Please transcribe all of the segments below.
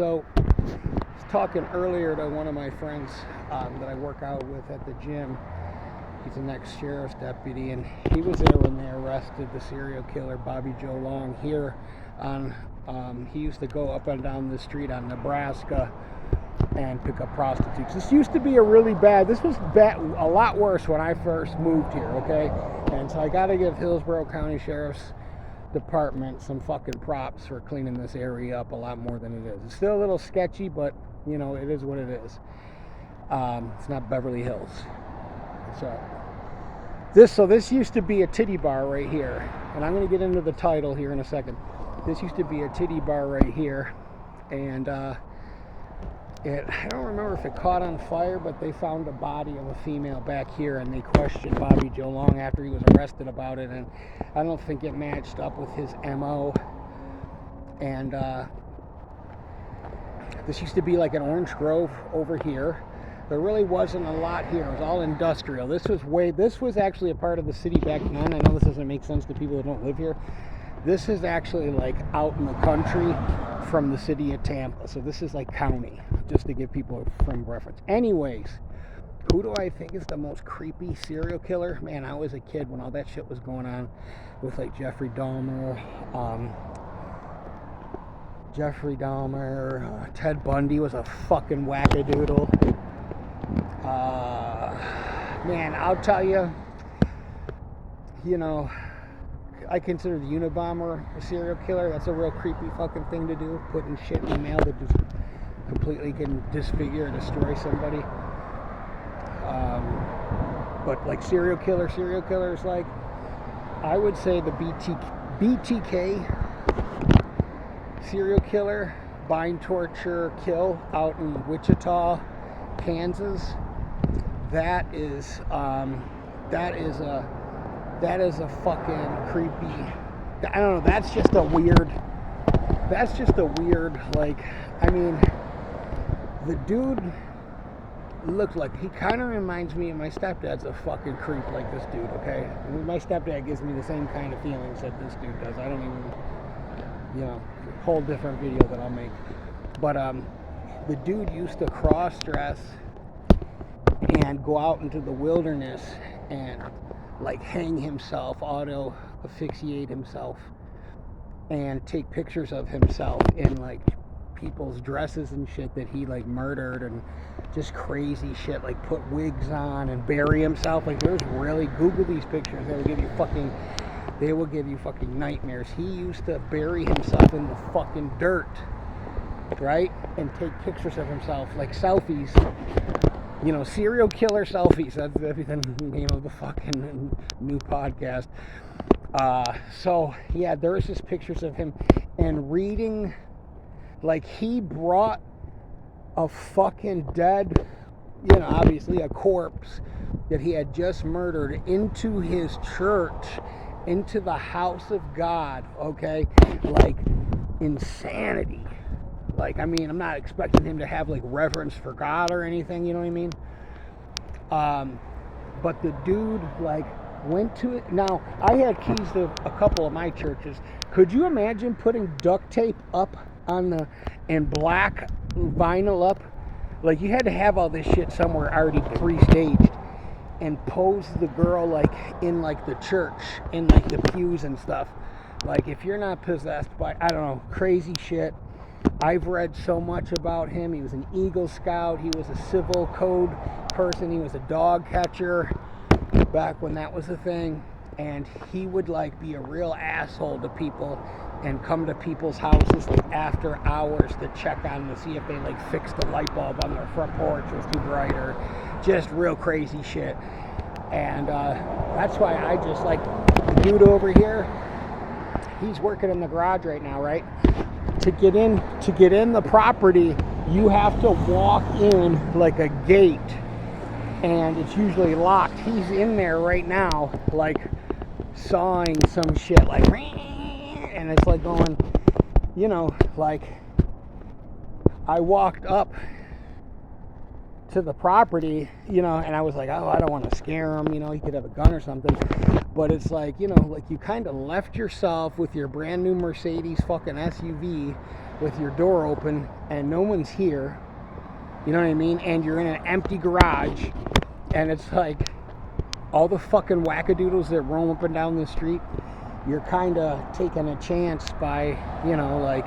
So I was talking earlier to one of my friends that I work out with at the gym. He's an ex-sheriff's deputy, and he was there when they arrested the serial killer Bobby Joe Long here on, he used to go up and down the street on Nebraska and pick up prostitutes. This used to be this was a lot worse when I first moved here, okay? And so I got to give Hillsborough County Sheriff's Department some fucking props for cleaning this area up a lot more than it is. It's still a little sketchy, but, you know, it is what it is. It's not Beverly Hills. So this used to be a titty bar right here, and I'm going to get into the title here in a second. This used to be a titty bar right here, and I don't remember if it caught on fire, but they found the body of a female back here, and they questioned Bobby Joe Long after he was arrested about it, and I don't think it matched up with his MO. And this used to be like an orange grove over here. There really wasn't a lot here. It was all industrial. This was actually a part of the city back then. I know this doesn't make sense to people that don't live here. This is actually like out in the country from the city of Tampa. So this is like county, just to give people a frame of reference. Anyways, who do I think is the most creepy serial killer? Man, I was a kid when all that shit was going on with like Jeffrey Dahmer, Ted Bundy was a fucking wackadoodle. Man, I'll tell you, you know, I consider the Unabomber a serial killer. That's a real creepy fucking thing to do, putting shit in the mail that just completely can disfigure and destroy somebody. But like serial killers, like, I would say the BTK serial killer, bind, torture, kill out in Wichita, Kansas. That is a fucking creepy. I don't know. That's just a weird. Like, I mean, the dude looked like, he kind of reminds me of my stepdad's a fucking creep like this dude. Okay, my stepdad gives me the same kind of feelings that this dude does. I don't even, you know, whole different video that I'll make. But the dude used to cross-dress and go out into the wilderness and like hang himself, auto-asphyxiate himself, and take pictures of himself in like people's dresses and shit that he like murdered, and just crazy shit, like put wigs on and bury himself. Like, there's really, Google these pictures, they will give you fucking nightmares. He used to bury himself in the fucking dirt, right? And take pictures of himself, like selfies. You know, serial killer selfies. That's the name of the fucking new podcast. So, yeah, there's just pictures of him and reading, like, he brought a fucking dead, you know, obviously a corpse that he had just murdered into his church, into the house of God, okay? Like, insanity. Like, I mean, I'm not expecting him to have, like, reverence for God or anything, you know what I mean? But the dude, like, went to it. Now, I had keys to a couple of my churches. Could you imagine putting duct tape up on and black vinyl up? Like, you had to have all this shit somewhere already pre-staged, and pose the girl, like, in, like, the church, in, like, the pews and stuff. Like, if you're not possessed by, I don't know, crazy shit. I've read so much about him. He was an Eagle Scout. He was a civil code person. He was a dog catcher back when that was a thing. And he would, like, be a real asshole to people and come to people's houses, like, after hours to check on them to see if they, like, fixed the light bulb on their front porch was too bright, or just real crazy shit. And that's why I just, like, the dude over here, he's working in the garage right now, right? To get in the property, you have to walk in like a gate, and it's usually locked. He's in there right now, like sawing some shit, like, and it's like going, you know, like, I walked up to the property, you know, and I was like, oh, I don't want to scare him, you know, he could have a gun or something. But it's like, you know, like, you kind of left yourself with your brand new Mercedes fucking SUV with your door open and no one's here, you know what I mean? And you're in an empty garage, and it's like all the fucking wackadoodles that roam up and down the street, you're kind of taking a chance by, you know, like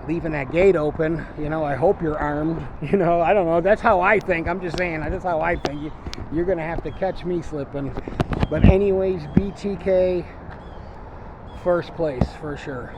leaving that gate open. You know, I hope you're armed. You know, I don't know. That's how I think. I'm just saying. That's how I think. You're going to have to catch me slipping. But anyways, BTK, first place for sure.